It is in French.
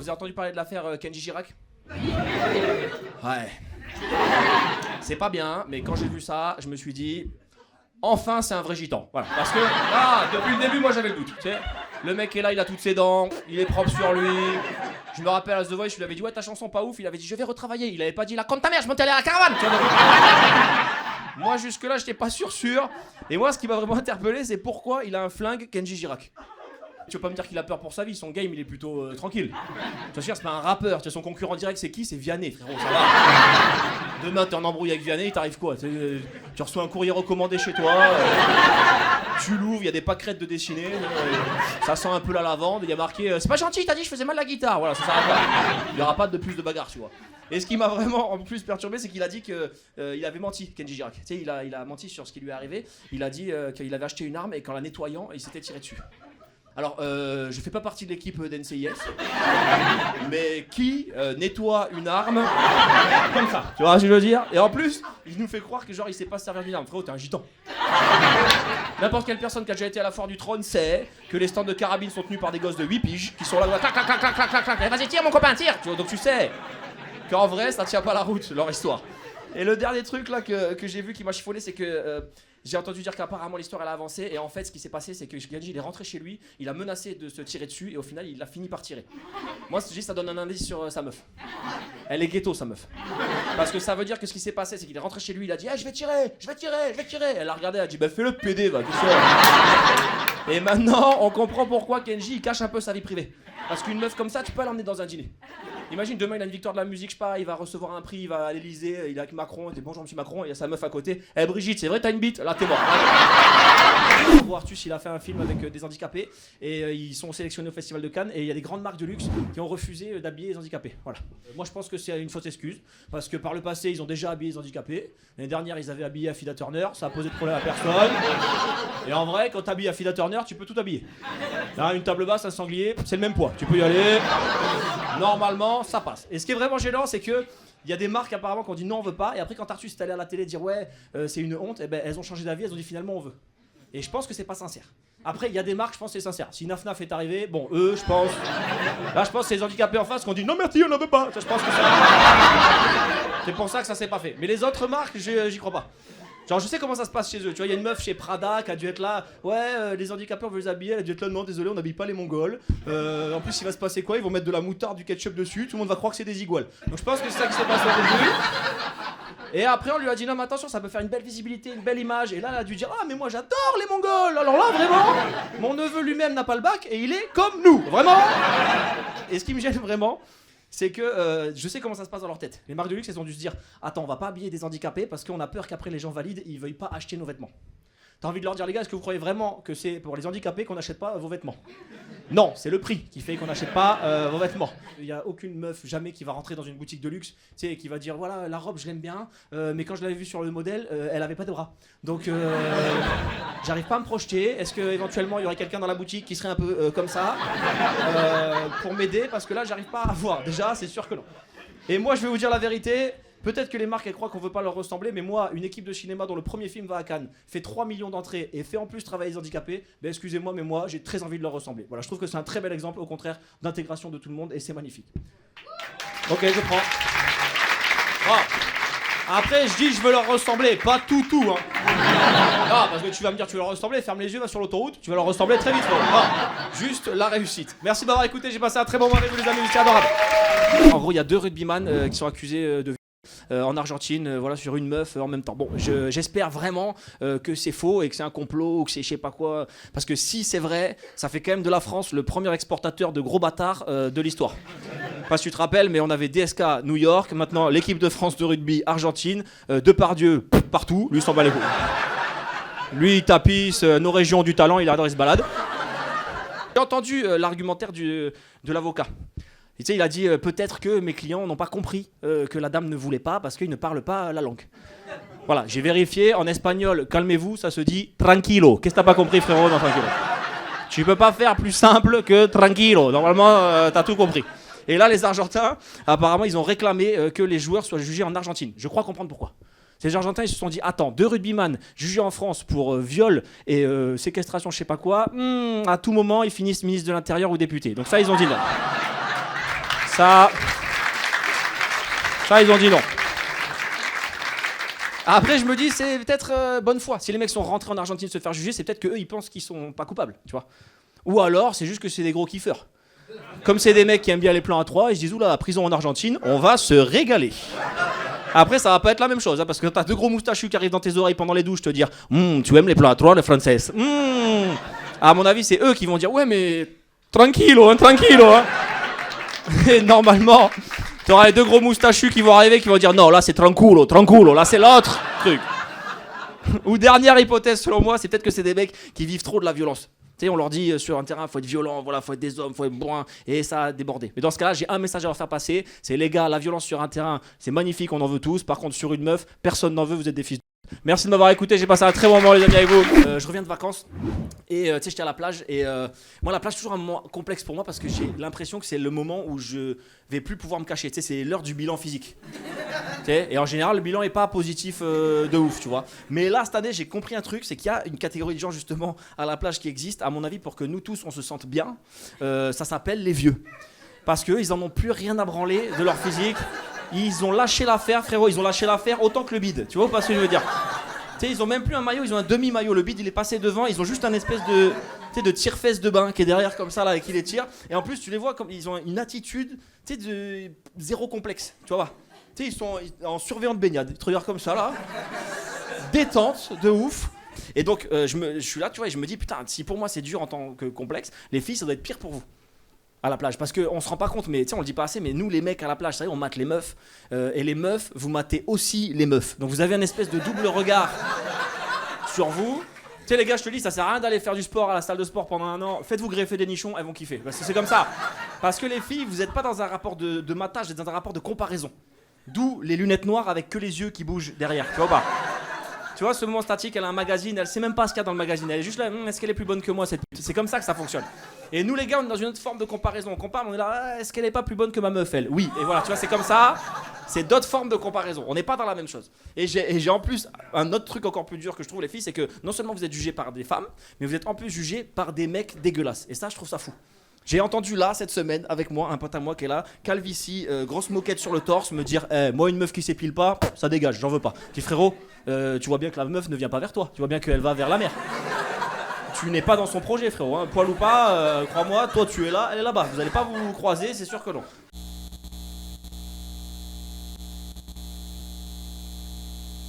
avez entendu parler de l'affaire Kenji Girac? Ouais. C'est pas bien, mais quand j'ai vu ça, je me suis dit... Enfin, c'est un vrai gitan. Voilà. Parce que, depuis le début, moi j'avais le doute. Tu sais, le mec est là, il a toutes ses dents, il est propre sur lui. Je me rappelle à The Voice, je lui avais dit ouais, ta chanson pas ouf. Il avait dit je vais retravailler. Il avait pas dit la compte ta mère, je monte aller à la caravane. Tu vois, moi jusque-là, j'étais pas sûr. Et moi, ce qui m'a vraiment interpellé, c'est pourquoi il a un flingue Kenji Girac. Tu veux pas me dire qu'il a peur pour sa vie, son game il est plutôt tranquille. Tu vois, c'est pas un rappeur, tu vois, son concurrent direct c'est qui? C'est Vianney, frérot, ça va. Demain t'es en embrouille avec Vianney, il t'arrive quoi? Tu reçois un courrier recommandé chez toi, tu l'ouvres, il y a des pâquerettes de dessinés, ça sent un peu la lavande, il y a marqué c'est pas gentil, t'as dit je faisais mal la guitare, voilà, ça s'arrête là. Il y aura pas de plus de bagarre, tu vois. Et ce qui m'a vraiment en plus perturbé, c'est qu'il a dit que il avait menti, Kenji Girac. Tu sais, il a menti sur ce qui lui est arrivé. Il a dit qu'il avait acheté une arme et qu'en la nettoyant, il s'était tiré dessus. Alors, je fais pas partie de l'équipe d'NCIS, mais qui nettoie une arme comme ça, tu vois ce que je veux dire? Et en plus, il nous fait croire que genre il sait pas se servir d'une arme. Frérot, t'es un gitan. N'importe quelle personne qui a déjà été à la foire du trône sait que les stands de carabines sont tenus par des gosses de 8 piges qui sont là, clac, clac, clac, clac, clac, clac. Vas-y, tire mon copain, tire, tu vois, donc tu sais qu'en vrai, ça tient pas la route, leur histoire. Et le dernier truc là que j'ai vu qui m'a chiffonné, c'est que j'ai entendu dire qu'apparemment l'histoire elle a avancé et en fait ce qui s'est passé c'est que Kenji il est rentré chez lui, il a menacé de se tirer dessus et au final il a fini par tirer. Moi je dis ça donne un indice sur sa meuf. Elle est ghetto sa meuf. Parce que ça veut dire que ce qui s'est passé c'est qu'il est rentré chez lui, il a dit hey, je vais tirer. Elle a regardé, elle a dit bah fais-le PD va, qu'est-ce que... Et maintenant on comprend pourquoi Kenji il cache un peu sa vie privée. Parce qu'une meuf comme ça tu peux l'emmener dans un dîner. Imagine demain il a une victoire de la musique, je sais pas, il va recevoir un prix, il va à l'Elysée, il est avec Macron, il dit bonjour monsieur Macron, il y a sa meuf à côté. Eh Brigitte, c'est vrai t'as une bite? Là t'es mort. Artus il a fait un film avec des handicapés et ils sont sélectionnés au Festival de Cannes et il y a des grandes marques de luxe qui ont refusé d'habiller les handicapés. Voilà. Moi je pense que c'est une fausse excuse parce que par le passé ils ont déjà habillé les handicapés. L'année dernière ils avaient habillé Affida Turner, ça a posé de problème à personne. Et en vrai quand t'habilles Affida Turner tu peux tout habiller. Là, une table basse, un sanglier, c'est le même poids, tu peux y aller. Normalement ça passe. Et ce qui est vraiment gênant c'est que il y a des marques apparemment qui ont dit non on veut pas et après quand Artus est allé à la télé dire ouais c'est une honte, et ben elles ont changé d'avis, elles ont dit finalement on veut. Et je pense que c'est pas sincère. Après il y a des marques je pense que c'est sincère. Si Naf Naf est arrivé, bon eux je pense. Là je pense que c'est les handicapés en face qui ont dit non merci on n'en veut pas. Ça, je pense que c'est pour ça que ça s'est pas fait. Mais les autres marques j'y crois pas. Genre je sais comment ça se passe chez eux, tu vois, il y a une meuf chez Prada qui a dû être là, ouais les handicapés on veut les habiller, elle a dû être là, non désolé on n'habille pas les Mongols, en plus il va se passer quoi, ils vont mettre de la moutarde, du ketchup dessus, tout le monde va croire que c'est des iguales. Donc je pense que c'est ça qui s'est passé au début. Et après on lui a dit non mais attention ça peut faire une belle visibilité, une belle image, et là elle a dû dire ah mais moi j'adore les Mongols, alors là vraiment, mon neveu lui-même n'a pas le bac et il est comme nous, vraiment. Et ce qui me gêne vraiment, c'est que je sais comment ça se passe dans leur tête. Les marques de luxe, elles ont dû se dire attends, on va pas habiller des handicapés parce qu'on a peur qu'après les gens valides, ils veuillent pas acheter nos vêtements. T'as envie de leur dire les gars, est-ce que vous croyez vraiment que c'est pour les handicapés qu'on n'achète pas vos vêtements? Non, c'est le prix qui fait qu'on n'achète pas vos vêtements. Il y a aucune meuf jamais qui va rentrer dans une boutique de luxe, tu sais, qui va dire voilà la robe je l'aime bien, mais quand je l'avais vue sur le modèle, elle avait pas de bras. Donc j'arrive pas à me projeter. Est-ce que éventuellement il y aurait quelqu'un dans la boutique qui serait un peu comme ça pour m'aider parce que là j'arrive pas à voir. Déjà c'est sûr que non. Et moi je vais vous dire la vérité. Peut-être que les marques elles croient qu'on veut pas leur ressembler, mais moi, une équipe de cinéma dont le premier film va à Cannes, fait 3 millions d'entrées et fait en plus travailler les handicapés, ben excusez-moi, mais moi j'ai très envie de leur ressembler. Voilà, je trouve que c'est un très bel exemple, au contraire, d'intégration de tout le monde et c'est magnifique. Ok, je prends. Oh. Après, je dis je veux leur ressembler, pas tout, hein. Non, parce que tu vas me dire tu veux leur ressembler, ferme les yeux, va sur l'autoroute, tu vas leur ressembler très vite. Non, juste la réussite. Merci de m'avoir écouté, j'ai passé un très bon moment avec vous les amis, c'est adorable. En gros, il y a 2 rugbyman qui sont accusés de en Argentine, voilà, sur une meuf en même temps. Bon, j'espère vraiment que c'est faux et que c'est un complot ou que c'est je sais pas quoi. Parce que si c'est vrai, ça fait quand même de la France le premier exportateur de gros bâtards de l'histoire. Pas si tu te rappelles, mais on avait DSK New York, maintenant l'équipe de France de rugby Argentine, Depardieu partout, lui s'en bat les couilles. Lui il tapisse nos régions du talent, il adore, il se balade. J'ai entendu l'argumentaire de l'avocat. Et tu sais, il a dit peut-être que mes clients n'ont pas compris que la dame ne voulait pas parce qu'ils ne parlent pas la langue. Voilà, j'ai vérifié, en espagnol, calmez-vous, ça se dit tranquilo. Qu'est-ce que t'as pas compris, frérot, dans tranquilo? Tu peux pas faire plus simple que tranquilo. Normalement, t'as tout compris. Et là, les Argentins, apparemment, ils ont réclamé que les joueurs soient jugés en Argentine. Je crois comprendre pourquoi. Ces Argentins, ils se sont dit attends, 2 rugbyman jugés en France pour viol et séquestration, je sais pas quoi, à tout moment, ils finissent ministre de l'Intérieur ou député. Donc ça, ils ont dit non. Ça, ils ont dit non. Après, je me dis, c'est peut-être bonne foi. Si les mecs sont rentrés en Argentine se faire juger, c'est peut-être qu'eux, ils pensent qu'ils sont pas coupables, tu vois. Ou alors, c'est juste que c'est des gros kiffeurs. Comme c'est des mecs qui aiment bien les plans à 3, ils se disent, oula, prison en Argentine, on va se régaler. Après, ça va pas être la même chose, hein, parce que t'as 2 gros moustachus qui arrivent dans tes oreilles pendant les douches te dire, tu aimes les plans à 3, les françaises. À mon avis, c'est eux qui vont dire, ouais, mais tranquillo, hein. Et normalement, t'auras les 2 gros moustachus qui vont arriver, qui vont dire, non, là c'est tranquillo, là c'est l'autre truc. Ou dernière hypothèse, selon moi, c'est peut-être que c'est des mecs qui vivent trop de la violence. Tu sais, on leur dit sur un terrain, faut être violent, voilà, faut être des hommes, faut être bourrin, et ça a débordé. Mais dans ce cas-là, j'ai un message à leur faire passer, c'est les gars, la violence sur un terrain, c'est magnifique, on en veut tous. Par contre, sur une meuf, personne n'en veut, vous êtes des fils de... Merci de m'avoir écouté, j'ai passé un très bon moment les amis avec vous. Je reviens de vacances et tu sais j'étais à la plage et moi la plage c'est toujours un moment complexe pour moi parce que j'ai l'impression que c'est le moment où je vais plus pouvoir me cacher, tu sais c'est l'heure du bilan physique. Et en général le bilan est pas positif de ouf tu vois. Mais là cette année j'ai compris un truc, c'est qu'il y a une catégorie de gens justement à la plage qui existe à mon avis pour que nous tous on se sente bien, ça s'appelle les vieux. Parce qu'ils en ont plus rien à branler de leur physique. Ils ont lâché l'affaire, frérot, ils ont lâché l'affaire autant que le bide. Tu vois pas ce que je veux dire? Tu sais, ils ont même plus un maillot, ils ont un demi-maillot. Le bide, il est passé devant, ils ont juste un espèce de, tu sais, de tire-fesse de bain qui est derrière comme ça, là, et qui les tire. Et en plus, tu les vois comme ils ont une attitude, tu sais, de zéro complexe. Tu vois pas? Tu sais, ils sont en surveillant de baignade. Ils te regardent comme ça, là. Détente, de ouf. Et donc, je suis là, tu vois, et je me dis, putain, si pour moi c'est dur en tant que complexe, les filles, ça doit être pire pour vous. À la plage, parce qu'on se rend pas compte, mais tu sais, on le dit pas assez, mais nous les mecs à la plage, ça y est, on mate les meufs, et les meufs, vous matez aussi les meufs. Donc vous avez un espèce de double regard sur vous. Tu sais les gars, je te dis, ça sert à rien d'aller faire du sport à la salle de sport pendant 1 an. Faites-vous greffer des nichons, elles vont kiffer. Parce que c'est comme ça. Parce que les filles, vous êtes pas dans un rapport de matage, vous êtes dans un rapport de comparaison. D'où les lunettes noires avec que les yeux qui bougent derrière. Tu vois pas? Tu vois, ce moment statique, elle a un magazine, elle sait même pas ce qu'il y a dans le magazine. Elle est juste là, est-ce qu'elle est plus bonne que moi cette pute? C'est comme ça que ça fonctionne. Et nous les gars, on est dans une autre forme de comparaison. On compare, on est là, est-ce qu'elle est pas plus bonne que ma meuf, elle? Oui, et voilà, tu vois, c'est comme ça. C'est d'autres formes de comparaison. On n'est pas dans la même chose. Et j'ai en plus un autre truc encore plus dur que je trouve les filles, c'est que non seulement vous êtes jugés par des femmes, mais vous êtes en plus jugés par des mecs dégueulasses. Et ça, je trouve ça fou. J'ai entendu là, cette semaine, avec moi, un pote à moi qui est là, calvitie, grosse moquette sur le torse, me dire moi, une meuf qui s'épile pas, ça dégage, j'en veux pas. Je dis frérot, tu vois bien que la meuf ne vient pas vers toi, tu vois bien qu'elle va vers la mer. Tu n'es pas dans son projet, frérot, hein. Poil ou pas, crois-moi, toi tu es là, elle est là-bas. Vous n'allez pas vous croiser, c'est sûr que non.